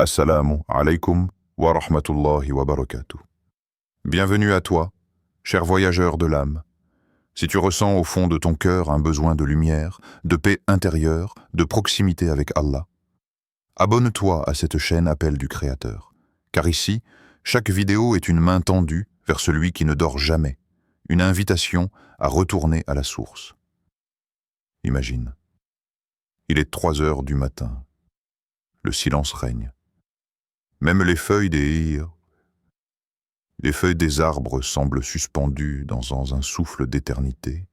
Assalamu alaikum wa rahmatullahi wa barakatuh. Bienvenue à toi, cher voyageur de l'âme. Si tu ressens au fond de ton cœur un besoin de lumière, de paix intérieure, de proximité avec Allah, abonne-toi à cette chaîne Appel du Créateur. Car ici, chaque vidéo est une main tendue vers celui qui ne dort jamais, une invitation à retourner à la source. Imagine, il est 3 heures du matin. Le silence règne. Même les feuilles des arbres semblent suspendues dans un souffle d'éternité.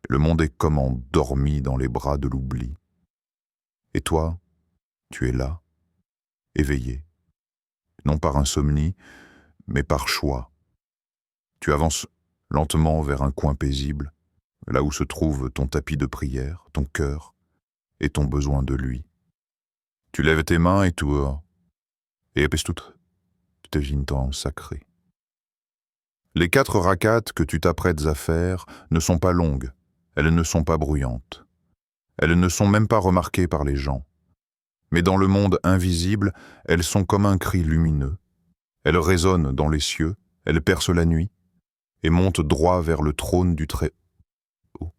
Le monde est comme endormi dans les bras de l'oubli. Et toi, tu es là, éveillé, non par insomnie, mais par choix. Tu avances lentement vers un coin paisible, là où se trouve ton tapis de prière, ton cœur et ton besoin de lui. Tu lèves tes mains et tu devines temps sacré. Les 4 rakats que tu t'apprêtes à faire ne sont pas longues, elles ne sont pas bruyantes. Elles ne sont même pas remarquées par les gens. Mais dans le monde invisible, elles sont comme un cri lumineux. Elles résonnent dans les cieux, elles percent la nuit et montent droit vers le trône du Très-Haut.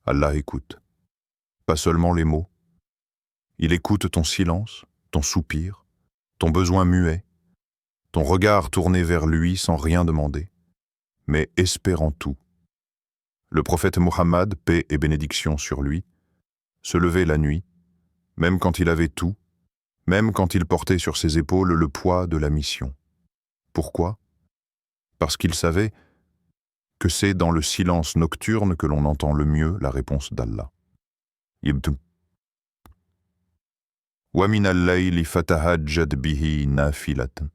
Allah écoute. Pas seulement les mots. Il écoute ton silence, ton soupir, ton besoin muet, ton regard tourné vers lui sans rien demander, mais espérant tout. Le prophète Mohammed, paix et bénédiction sur lui, se levait la nuit, même quand il avait tout, même quand il portait sur ses épaules le poids de la mission. Pourquoi? Parce qu'il savait que c'est dans le silence nocturne que l'on entend le mieux la réponse d'Allah. وَمِنَ اللَّيْلِ فَتَهَجَّدْ بِهِ نَافِلَةً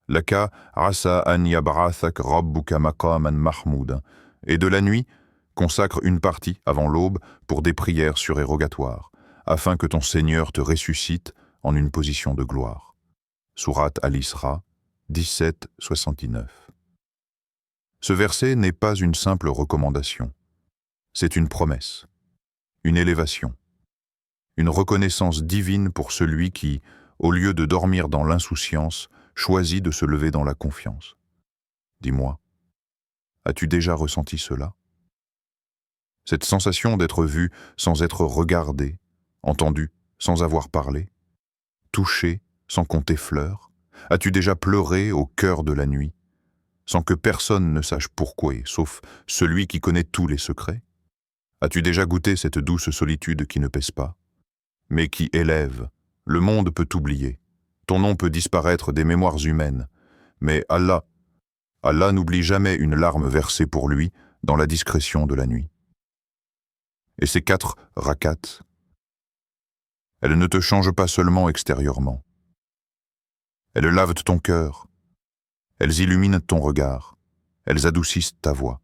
لَكَ عَسَى أَنْ يَبْعَثَكَ رَبُّكَ مَقَامًا مَحْمُودًا. Et de la nuit, consacre une partie avant l'aube pour des prières surérogatoires, afin que ton Seigneur te ressuscite en une position de gloire. Sourate Al-Isra 17-79. Ce verset n'est pas une simple recommandation. C'est une promesse, une élévation, une reconnaissance divine pour celui qui, au lieu de dormir dans l'insouciance, choisit de se lever dans la confiance. Dis-moi, as-tu déjà ressenti cela? Cette sensation d'être vu sans être regardé, entendu sans avoir parlé, touché sans qu'on t'effleure? As-tu déjà pleuré au cœur de la nuit, sans que personne ne sache pourquoi, sauf celui qui connaît tous les secrets? As-tu déjà goûté cette douce solitude qui ne pèse pas, mais qui élève? Le monde peut t'oublier, ton nom peut disparaître des mémoires humaines, mais Allah n'oublie jamais une larme versée pour lui dans la discrétion de la nuit. Et ces 4 rakats, elles ne te changent pas seulement extérieurement. Elles lavent ton cœur, elles illuminent ton regard, elles adoucissent ta voix.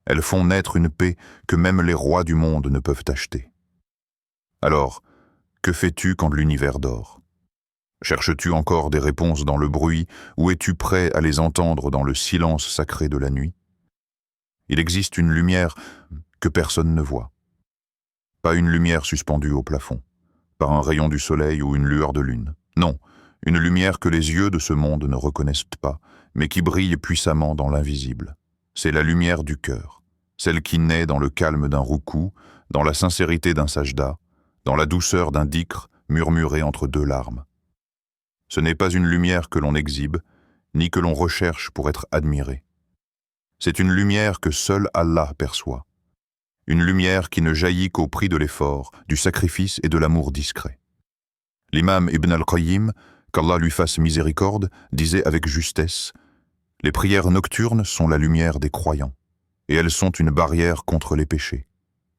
Elles font naître une paix que même les rois du monde ne peuvent acheter. Alors, que fais-tu quand l'univers dort? Cherches-tu encore des réponses dans le bruit ou es-tu prêt à les entendre dans le silence sacré de la nuit? Il existe une lumière que personne ne voit. Pas une lumière suspendue au plafond, par un rayon du soleil ou une lueur de lune. Non, une lumière que les yeux de ce monde ne reconnaissent pas, mais qui brille puissamment dans l'invisible. C'est la lumière du cœur, celle qui naît dans le calme d'un roukou, dans la sincérité d'un sajda, dans la douceur d'un dhikr murmuré entre 2 larmes. Ce n'est pas une lumière que l'on exhibe, ni que l'on recherche pour être admiré. C'est une lumière que seul Allah perçoit. Une lumière qui ne jaillit qu'au prix de l'effort, du sacrifice et de l'amour discret. L'imam Ibn al-Qayyim, qu'Allah lui fasse miséricorde, disait avec justesse « Les prières nocturnes sont la lumière des croyants, et elles sont une barrière contre les péchés. »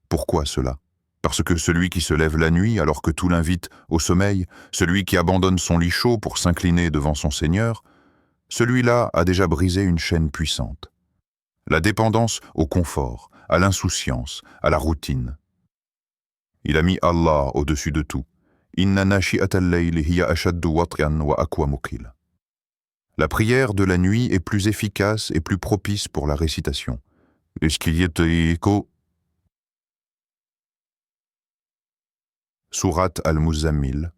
Pourquoi cela? Parce que celui qui se lève la nuit alors que tout l'invite au sommeil, celui qui abandonne son lit chaud pour s'incliner devant son Seigneur, celui-là a déjà brisé une chaîne puissante. La dépendance au confort, à l'insouciance, à la routine. Il a mis Allah au-dessus de tout. Inna nashi'ata al-layli hiya ashaddu wat'an wa aqwamu qila. La prière de la nuit est plus efficace et plus propice pour la récitation. Sourate Al-Muzammil,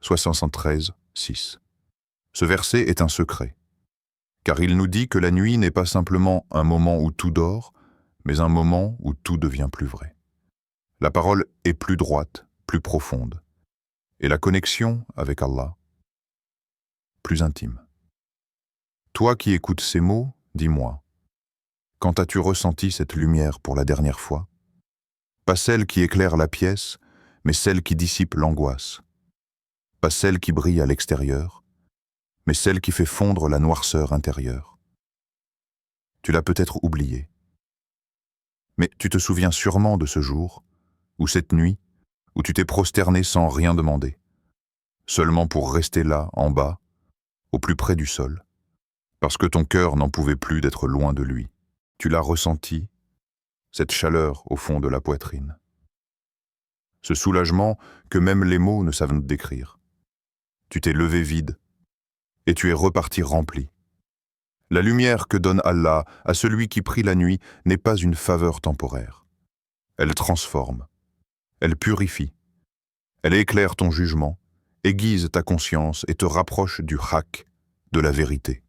73, 6. Ce verset est un secret, car il nous dit que la nuit n'est pas simplement un moment où tout dort, mais un moment où tout devient plus vrai. La parole est plus droite, plus profonde, et la connexion avec Allah, plus intime. Toi qui écoutes ces mots, dis-moi, quand as-tu ressenti cette lumière pour la dernière fois? Pas celle qui éclaire la pièce, mais celle qui dissipe l'angoisse. Pas celle qui brille à l'extérieur, mais celle qui fait fondre la noirceur intérieure. Tu l'as peut-être oubliée. Mais tu te souviens sûrement de ce jour, ou cette nuit, où tu t'es prosterné sans rien demander, seulement pour rester là, en bas, au plus près du sol, parce que ton cœur n'en pouvait plus d'être loin de lui. Tu l'as ressenti, cette chaleur au fond de la poitrine. Ce soulagement que même les mots ne savent décrire. Tu t'es levé vide, et tu es reparti rempli. La lumière que donne Allah à celui qui prie la nuit n'est pas une faveur temporaire. Elle transforme, elle purifie, elle éclaire ton jugement, aiguise ta conscience et te rapproche du haqq, de la vérité.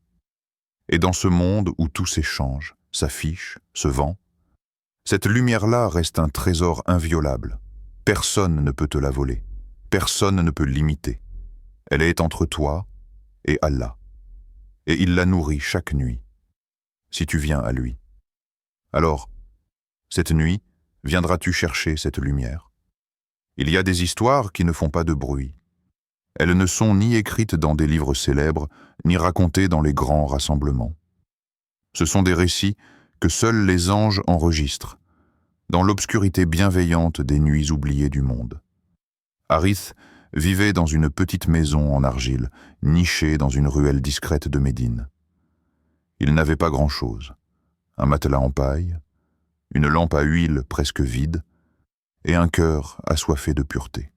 Et dans ce monde où tout s'échange, s'affiche, se vend, cette lumière-là reste un trésor inviolable. Personne ne peut te la voler, personne ne peut l'imiter. Elle est entre toi et Allah, et il la nourrit chaque nuit, si tu viens à lui. Alors, cette nuit, viendras-tu chercher cette lumière? Il y a des histoires qui ne font pas de bruit. Elles ne sont ni écrites dans des livres célèbres, ni racontées dans les grands rassemblements. Ce sont des récits que seuls les anges enregistrent, dans l'obscurité bienveillante des nuits oubliées du monde. Harith vivait dans une petite maison en argile, nichée dans une ruelle discrète de Médine. Il n'avait pas grand-chose. Un matelas en paille, une lampe à huile presque vide, et un cœur assoiffé de pureté.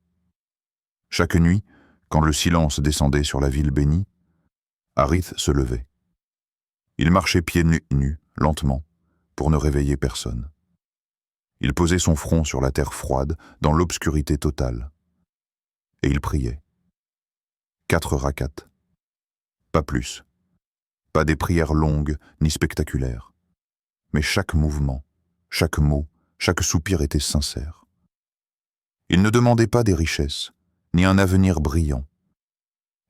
Chaque nuit, quand le silence descendait sur la ville bénie, Harith se levait. Il marchait pieds nus, lentement, pour ne réveiller personne. Il posait son front sur la terre froide, dans l'obscurité totale. Et il priait. 4 rakats. Pas plus. Pas des prières longues ni spectaculaires. Mais chaque mouvement, chaque mot, chaque soupir était sincère. Il ne demandait pas des richesses, ni un avenir brillant.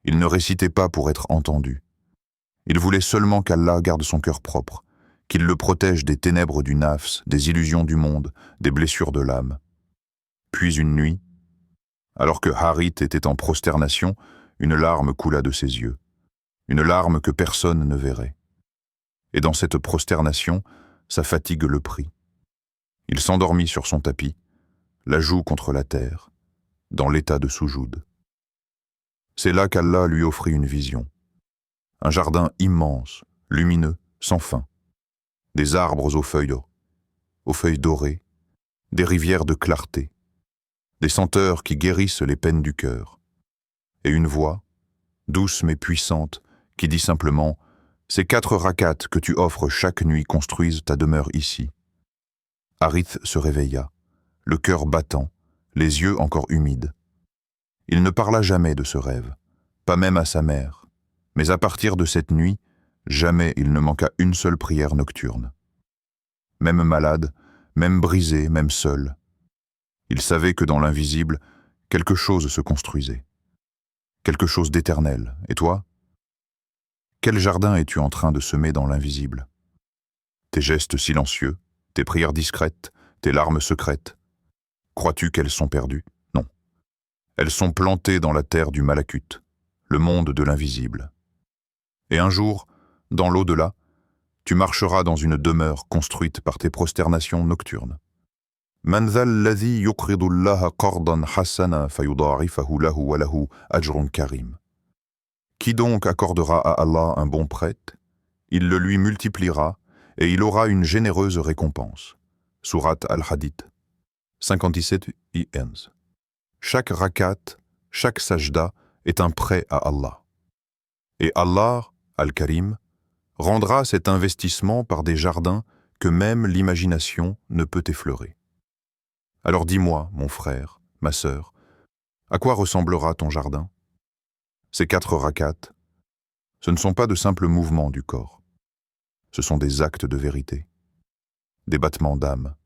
Il ne récitait pas pour être entendu. Il voulait seulement qu'Allah garde son cœur propre, qu'il le protège des ténèbres du nafs, des illusions du monde, des blessures de l'âme. Puis une nuit, alors que Harith était en prosternation, une larme coula de ses yeux, une larme que personne ne verrait. Et dans cette prosternation, sa fatigue le prit. Il s'endormit sur son tapis, la joue contre la terre, dans l'état de soujoud. C'est là qu'Allah lui offrit une vision. Un jardin immense, lumineux, sans fin. Des arbres aux feuilles dorées, des rivières de clarté, des senteurs qui guérissent les peines du cœur, et une voix, douce mais puissante, qui dit simplement « Ces 4 rakats que tu offres chaque nuit construisent ta demeure ici. » Harith se réveilla, le cœur battant, les yeux encore humides. Il ne parla jamais de ce rêve, pas même à sa mère, mais à partir de cette nuit, jamais il ne manqua une seule prière nocturne. Même malade, même brisé, même seul, il savait que dans l'invisible, quelque chose se construisait. Quelque chose d'éternel. Et toi? Quel jardin es-tu en train de semer dans l'invisible? Tes gestes silencieux, tes prières discrètes, tes larmes secrètes. Crois-tu qu'elles sont perdues? Non. Elles sont plantées dans la terre du malakut, le monde de l'invisible. Et un jour, dans l'au-delà, tu marcheras dans une demeure construite par tes prosternations nocturnes. Man dhal ladhi yuqridu Allaha qardan hasana fayudarifahu lahu wa lahu ajrun karim. Qui donc accordera à Allah un bon prêt? Il le lui multipliera et il aura une généreuse récompense. Surat Al-Hadid 57-11. Chaque rakat, chaque sajda est un prêt à Allah. Et Allah, Al-Karim, rendra cet investissement par des jardins que même l'imagination ne peut effleurer. Alors dis-moi, mon frère, ma sœur, à quoi ressemblera ton jardin? Ces 4 rakats, ce ne sont pas de simples mouvements du corps. Ce sont des actes de vérité, des battements d'âme.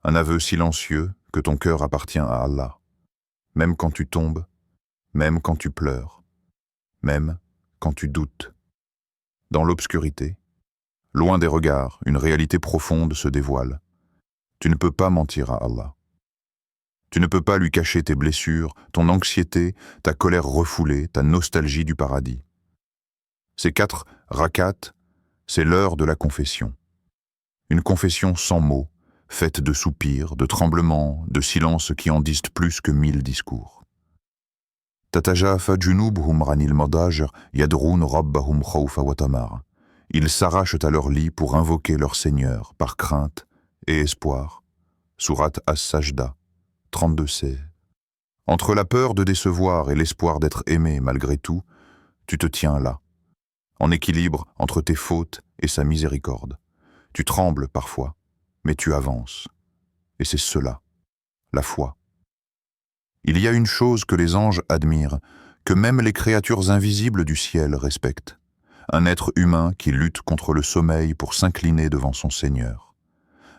Un aveu silencieux que ton cœur appartient à Allah, même quand tu tombes, même quand tu pleures, même quand tu doutes. Dans l'obscurité, loin des regards, une réalité profonde se dévoile. Tu ne peux pas mentir à Allah. Tu ne peux pas lui cacher tes blessures, ton anxiété, ta colère refoulée, ta nostalgie du paradis. Ces 4 rakats, c'est l'heure de la confession. Une confession sans mots, faite de soupirs, de tremblements, de silences qui en disent plus que 1000 discours. Tatajafa junubuhum ranil madajer yadroun rabbahum khawfa wa tamar. Ils s'arrachent à leur lit pour invoquer leur Seigneur par crainte et espoir. Sourate As-Sajda, 32c. Entre la peur de décevoir et l'espoir d'être aimé malgré tout, tu te tiens là, en équilibre entre tes fautes et sa miséricorde. Tu trembles parfois, mais tu avances. Et c'est cela, la foi. Il y a une chose que les anges admirent, que même les créatures invisibles du ciel respectent. Un être humain qui lutte contre le sommeil pour s'incliner devant son Seigneur.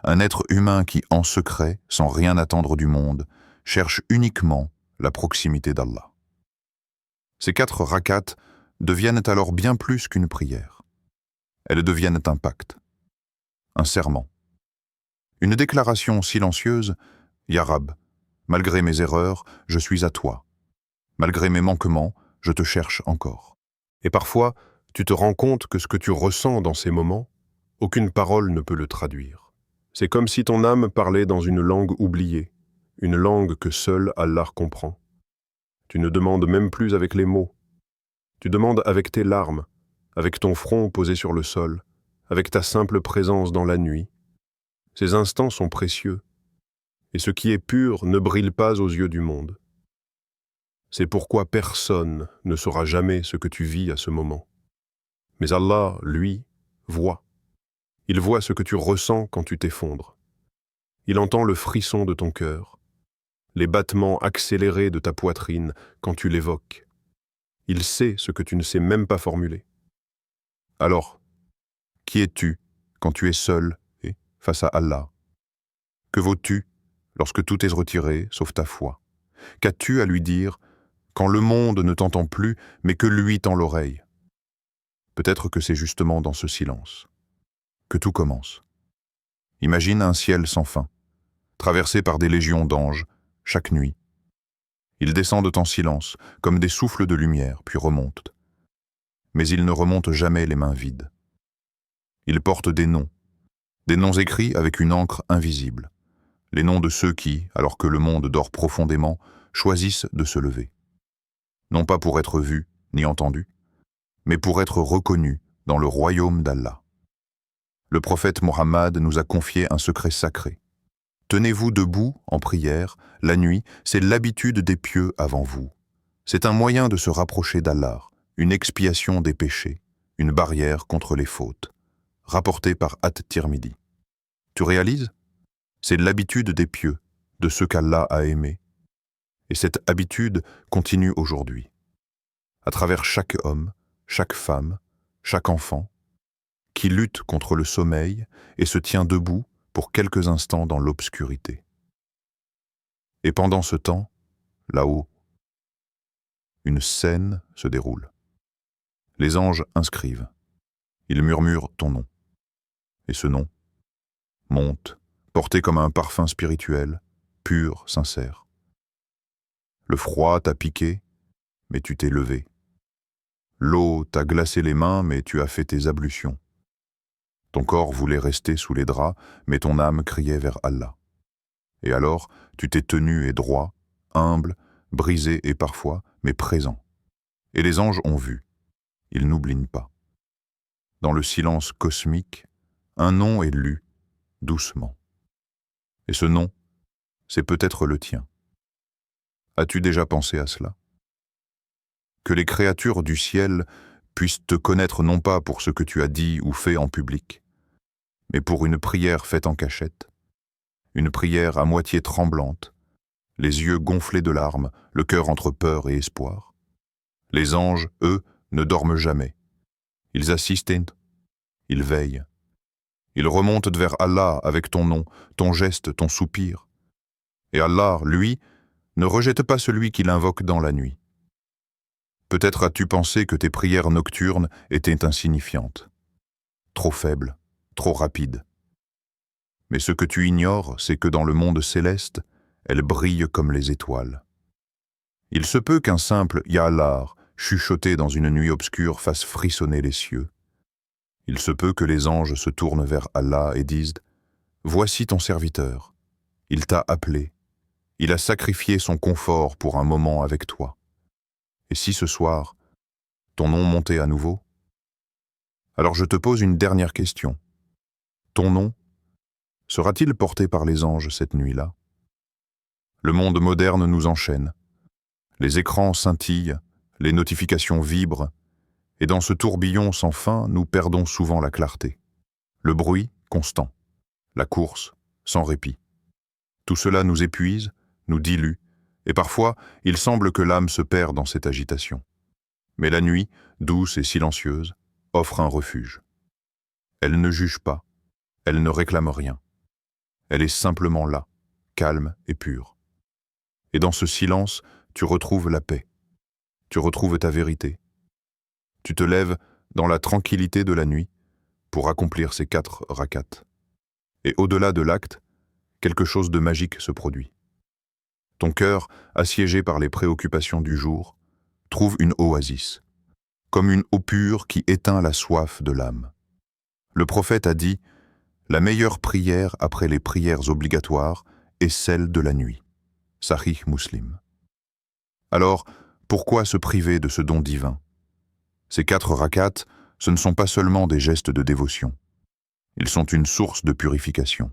Un être humain qui, en secret, sans rien attendre du monde, cherche uniquement la proximité d'Allah. Ces 4 rakats deviennent alors bien plus qu'une prière. Elles deviennent un pacte, un serment. Une déclaration silencieuse, « Ya Rab, malgré mes erreurs, je suis à toi. Malgré mes manquements, je te cherche encore. » Et parfois, tu te rends compte que ce que tu ressens dans ces moments, aucune parole ne peut le traduire. C'est comme si ton âme parlait dans une langue oubliée, une langue que seul Allah comprend. Tu ne demandes même plus avec les mots. Tu demandes avec tes larmes, avec ton front posé sur le sol, avec ta simple présence dans la nuit. Ces instants sont précieux, et ce qui est pur ne brille pas aux yeux du monde. C'est pourquoi personne ne saura jamais ce que tu vis à ce moment. Mais Allah, lui, voit. Il voit ce que tu ressens quand tu t'effondres. Il entend le frisson de ton cœur, les battements accélérés de ta poitrine quand tu l'évoques. Il sait ce que tu ne sais même pas formuler. Alors, qui es-tu quand tu es seul et face à Allah? Que vaux-tu lorsque tout est retiré, sauf ta foi? Qu'as-tu à lui dire quand le monde ne t'entend plus, mais que lui tend l'oreille? Peut-être que c'est justement dans ce silence que tout commence. Imagine un ciel sans fin, traversé par des légions d'anges, chaque nuit. Ils descendent en silence, comme des souffles de lumière, puis remontent. Mais ils ne remontent jamais les mains vides. Ils portent des noms écrits avec une encre invisible, les noms de ceux qui, alors que le monde dort profondément, choisissent de se lever. Non pas pour être vus ni entendus, mais pour être reconnus dans le royaume d'Allah. Le prophète Mohammed nous a confié un secret sacré. Tenez-vous debout en prière, la nuit, c'est l'habitude des pieux avant vous. C'est un moyen de se rapprocher d'Allah, une expiation des péchés, une barrière contre les fautes. Rapporté par At-Tirmidhi. Tu réalises? C'est l'habitude des pieux, de ceux qu'Allah a aimés. Et cette habitude continue aujourd'hui. À travers chaque homme, chaque femme, chaque enfant, qui lutte contre le sommeil et se tient debout pour quelques instants dans l'obscurité. Et pendant ce temps, là-haut, une scène se déroule. Les anges inscrivent. Ils murmurent ton nom. Et ce nom monte, porté comme un parfum spirituel, pur, sincère. Le froid t'a piqué, mais tu t'es levé. L'eau t'a glacé les mains, mais tu as fait tes ablutions. Ton corps voulait rester sous les draps, mais ton âme criait vers Allah. Et alors, tu t'es tenu et droit, humble, brisé et parfois, mais présent. Et les anges ont vu. Ils n'oublient pas. Dans le silence cosmique, un nom est lu, doucement. Et ce nom, c'est peut-être le tien. As-tu déjà pensé à cela? Que les créatures du ciel puissent te connaître non pas pour ce que tu as dit ou fait en public, mais pour une prière faite en cachette, une prière à moitié tremblante, les yeux gonflés de larmes, le cœur entre peur et espoir. Les anges, eux, ne dorment jamais. Ils assistent, ils veillent. Ils remontent vers Allah avec ton nom, ton geste, ton soupir. Et Allah, lui, ne rejette pas celui qui l'invoque dans la nuit. Peut-être as-tu pensé que tes prières nocturnes étaient insignifiantes, trop faibles, trop rapides. Mais ce que tu ignores, c'est que dans le monde céleste, elles brillent comme les étoiles. Il se peut qu'un simple « Ya Allah » chuchoté dans une nuit obscure fasse frissonner les cieux. Il se peut que les anges se tournent vers Allah et disent « Voici ton serviteur, il t'a appelé, il a sacrifié son confort pour un moment avec toi. Et si ce soir, ton nom montait à nouveau? Alors je te pose une dernière question. Ton nom sera-t-il porté par les anges cette nuit-là? Le monde moderne nous enchaîne. Les écrans scintillent, les notifications vibrent, et dans ce tourbillon sans fin, nous perdons souvent la clarté. Le bruit, constant. La course, sans répit. Tout cela nous épuise, nous dilue, et parfois, il semble que l'âme se perd dans cette agitation. Mais la nuit, douce et silencieuse, offre un refuge. Elle ne juge pas, elle ne réclame rien. Elle est simplement là, calme et pure. Et dans ce silence, tu retrouves la paix. Tu retrouves ta vérité. Tu te lèves dans la tranquillité de la nuit pour accomplir ces 4 rakats. Et au-delà de l'acte, quelque chose de magique se produit. Ton cœur, assiégé par les préoccupations du jour, trouve une oasis, comme une eau pure qui éteint la soif de l'âme. Le prophète a dit « La meilleure prière après les prières obligatoires est celle de la nuit. » Sahih Muslim. Alors, pourquoi se priver de ce don divin? Ces 4 rakats, ce ne sont pas seulement des gestes de dévotion. Ils sont une source de purification.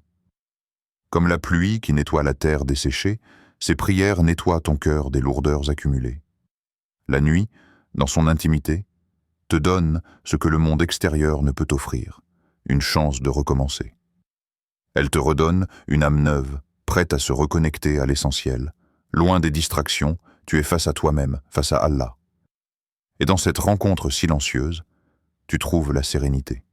Comme la pluie qui nettoie la terre desséchée, ces prières nettoient ton cœur des lourdeurs accumulées. La nuit, dans son intimité, te donne ce que le monde extérieur ne peut offrir, une chance de recommencer. Elle te redonne une âme neuve, prête à se reconnecter à l'essentiel. Loin des distractions, tu es face à toi-même, face à Allah. Et dans cette rencontre silencieuse, tu trouves la sérénité.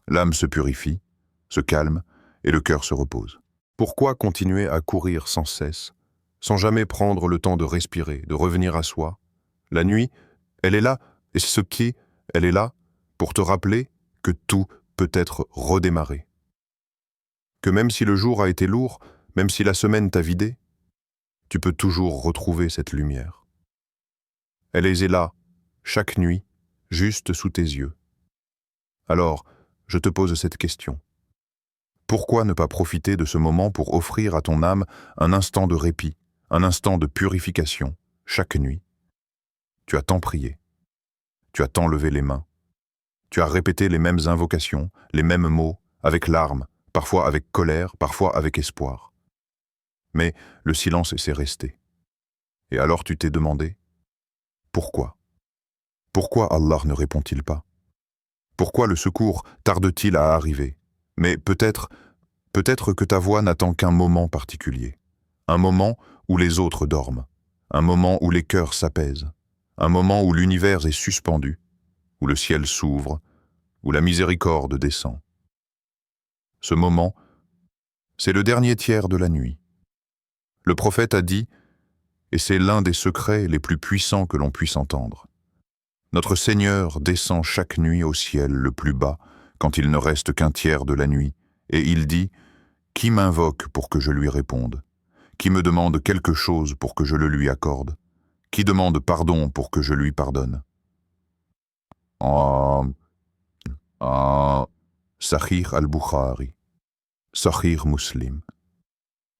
L'âme se purifie, se calme et le cœur se repose. Pourquoi continuer à courir sans cesse, sans jamais prendre le temps de respirer, de revenir à soi? La nuit, elle est là, et ce qui, elle est là, pour te rappeler que tout peut être redémarré. Que même si le jour a été lourd, même si la semaine t'a vidé, tu peux toujours retrouver cette lumière. Elle est là, chaque nuit, juste sous tes yeux. Alors, je te pose cette question. Pourquoi ne pas profiter de ce moment pour offrir à ton âme un instant de répit, un instant de purification, chaque nuit? Tu as tant prié, tu as tant levé les mains, tu as répété les mêmes invocations, les mêmes mots, avec larmes, parfois avec colère, parfois avec espoir. Mais le silence s'est resté. Et alors tu t'es demandé, pourquoi? Pourquoi Allah ne répond-il pas? Pourquoi le secours tarde-t-il à arriver? Mais peut-être que ta voix n'attend qu'un moment particulier. Un moment où les autres dorment. Un moment où les cœurs s'apaisent. Un moment où l'univers est suspendu. Où le ciel s'ouvre. Où la miséricorde descend. Ce moment, c'est le dernier tiers de la nuit. Le prophète a dit, et c'est l'un des secrets les plus puissants que l'on puisse entendre. Notre Seigneur descend chaque nuit au ciel le plus bas, quand il ne reste qu'un tiers de la nuit, et il dit « Qui m'invoque pour que je lui réponde? Qui me demande quelque chose pour que je le lui accorde? Qui demande pardon pour que je lui pardonne ?» Sahih al-Bukhari, Sahih Muslim.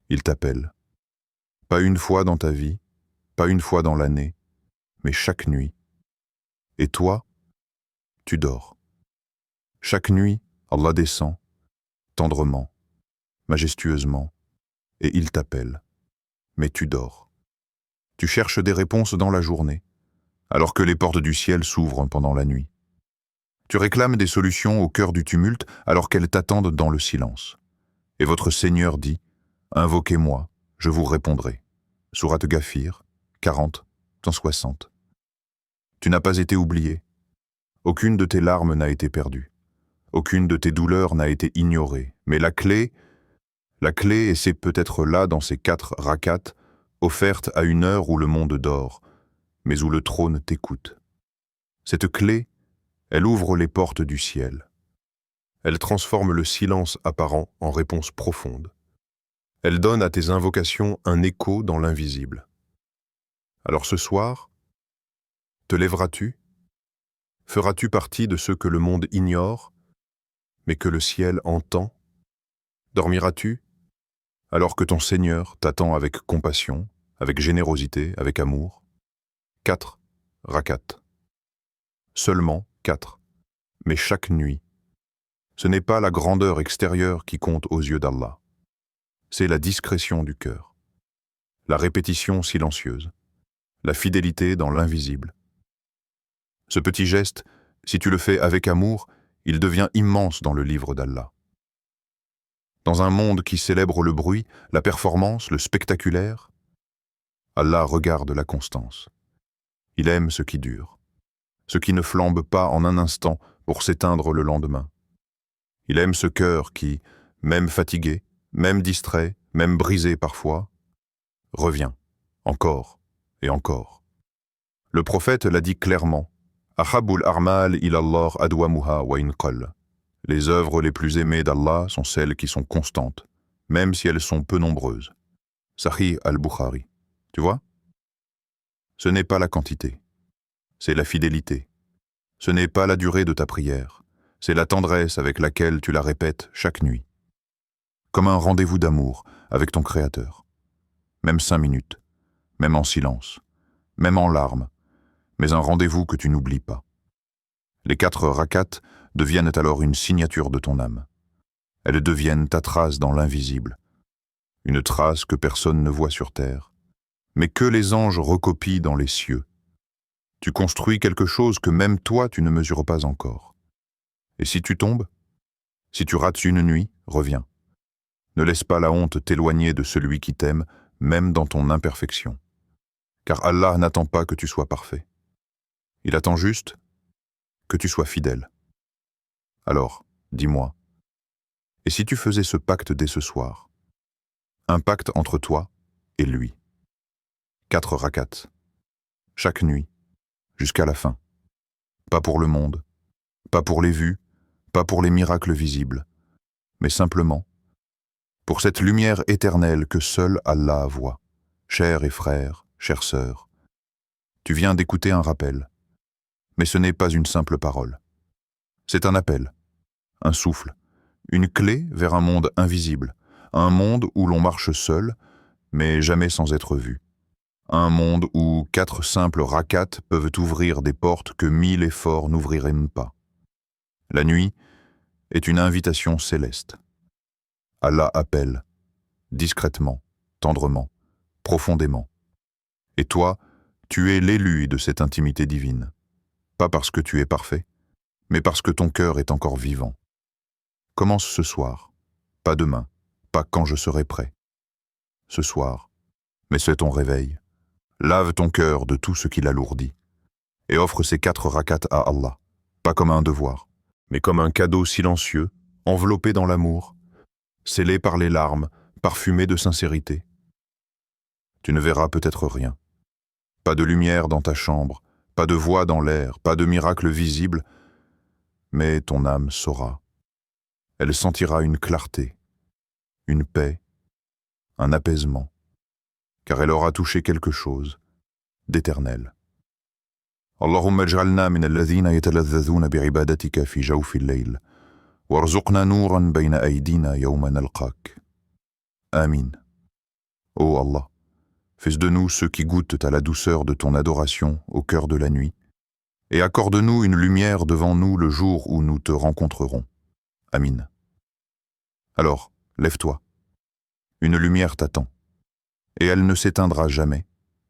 Il t'appelle. Pas une fois dans ta vie, pas une fois dans l'année, mais chaque nuit. Et toi, tu dors. Chaque nuit, Allah descend, tendrement, majestueusement, et il t'appelle. Mais tu dors. Tu cherches des réponses dans la journée, alors que les portes du ciel s'ouvrent pendant la nuit. Tu réclames des solutions au cœur du tumulte, alors qu'elles t'attendent dans le silence. Et votre Seigneur dit, « Invoquez-moi, je vous répondrai. » Sourate Ghafir, 40, 160. Tu n'as pas été oublié. Aucune de tes larmes n'a été perdue. Aucune de tes douleurs n'a été ignorée. Mais la clé, et c'est peut-être là dans ces 4 rakats, offerte à une heure où le monde dort, mais où le trône t'écoute. Cette clé, elle ouvre les portes du ciel. Elle transforme le silence apparent en réponse profonde. Elle donne à tes invocations un écho dans l'invisible. Alors ce soir, te lèveras-tu? Feras-tu partie de ceux que le monde ignore, mais que le ciel entend? Dormiras-tu, alors que ton Seigneur t'attend avec compassion, avec générosité, avec amour? 4 rakats. Seulement 4, mais chaque nuit. Ce n'est pas la grandeur extérieure qui compte aux yeux d'Allah. C'est la discrétion du cœur, la répétition silencieuse, la fidélité dans l'invisible. Ce petit geste, si tu le fais avec amour, il devient immense dans le livre d'Allah. Dans un monde qui célèbre le bruit, la performance, le spectaculaire, Allah regarde la constance. Il aime ce qui dure, ce qui ne flambe pas en un instant pour s'éteindre le lendemain. Il aime ce cœur qui, même fatigué, même distrait, même brisé parfois, revient, encore et encore. Le prophète l'a dit clairement, « Ahabul armal ilallah adwamuha wa inqal » Les œuvres les plus aimées d'Allah sont celles qui sont constantes, même si elles sont peu nombreuses. Sahih al-Bukhari. Tu vois? Ce n'est pas la quantité, c'est la fidélité. Ce n'est pas la durée de ta prière, c'est la tendresse avec laquelle tu la répètes chaque nuit. Comme un rendez-vous d'amour avec ton Créateur. Même 5 minutes, même en silence, même en larmes, mais un rendez-vous que tu n'oublies pas. Les 4 rakats deviennent alors une signature de ton âme. Elles deviennent ta trace dans l'invisible, une trace que personne ne voit sur terre, mais que les anges recopient dans les cieux. Tu construis quelque chose que même toi tu ne mesures pas encore. Et si tu tombes, si tu rates une nuit, reviens. Ne laisse pas la honte t'éloigner de celui qui t'aime, même dans ton imperfection. Car Allah n'attend pas que tu sois parfait. Il attend juste que tu sois fidèle. Alors, dis-moi, et si tu faisais ce pacte dès ce soir? Un pacte entre toi et lui. 4 rakats. Chaque nuit, jusqu'à la fin. Pas pour le monde, pas pour les vues, pas pour les miracles visibles, mais simplement pour cette lumière éternelle que seul Allah voit. Chers et frères, chères sœurs, tu viens d'écouter un rappel, mais ce n'est pas une simple parole. C'est un appel, un souffle, une clé vers un monde invisible, un monde où l'on marche seul, mais jamais sans être vu. Un monde où 4 simples rakats peuvent ouvrir des portes que 1000 efforts n'ouvriraient même pas. La nuit est une invitation céleste. Allah appelle, discrètement, tendrement, profondément. Et toi, tu es l'élu de cette intimité divine. Pas parce que tu es parfait, mais parce que ton cœur est encore vivant. Commence ce soir, pas demain, pas quand je serai prêt. Ce soir, mais c'est ton réveil. Lave ton cœur de tout ce qui l'alourdit et offre ces 4 rakats à Allah, pas comme un devoir, mais comme un cadeau silencieux, enveloppé dans l'amour, scellé par les larmes, parfumé de sincérité. Tu ne verras peut-être rien. Pas de lumière dans ta chambre, pas de voix dans l'air, pas de miracle visible, mais ton âme saura. Elle sentira une clarté, une paix, un apaisement, car elle aura touché quelque chose d'éternel. اللهم اجعلنا من الذين يتلذذون بعبادتك في جوف الليل وارزقنا نورا بين أيدينا يوم نلقاك. Amin. Ô Allah, fais de nous ceux qui goûtent à la douceur de ton adoration au cœur de la nuit, et accorde-nous une lumière devant nous le jour où nous te rencontrerons. Amin. Alors, lève-toi. Une lumière t'attend, et elle ne s'éteindra jamais,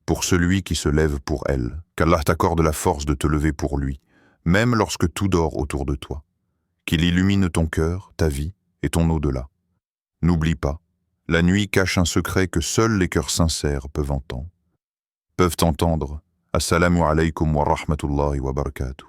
pour celui qui se lève pour elle, qu'Allah t'accorde la force de te lever pour lui, même lorsque tout dort autour de toi, qu'il illumine ton cœur, ta vie et ton au-delà. N'oublie pas, la nuit cache un secret que seuls les cœurs sincères peuvent entendre Assalamu alaykum wa rahmatullahi wa barakatuh.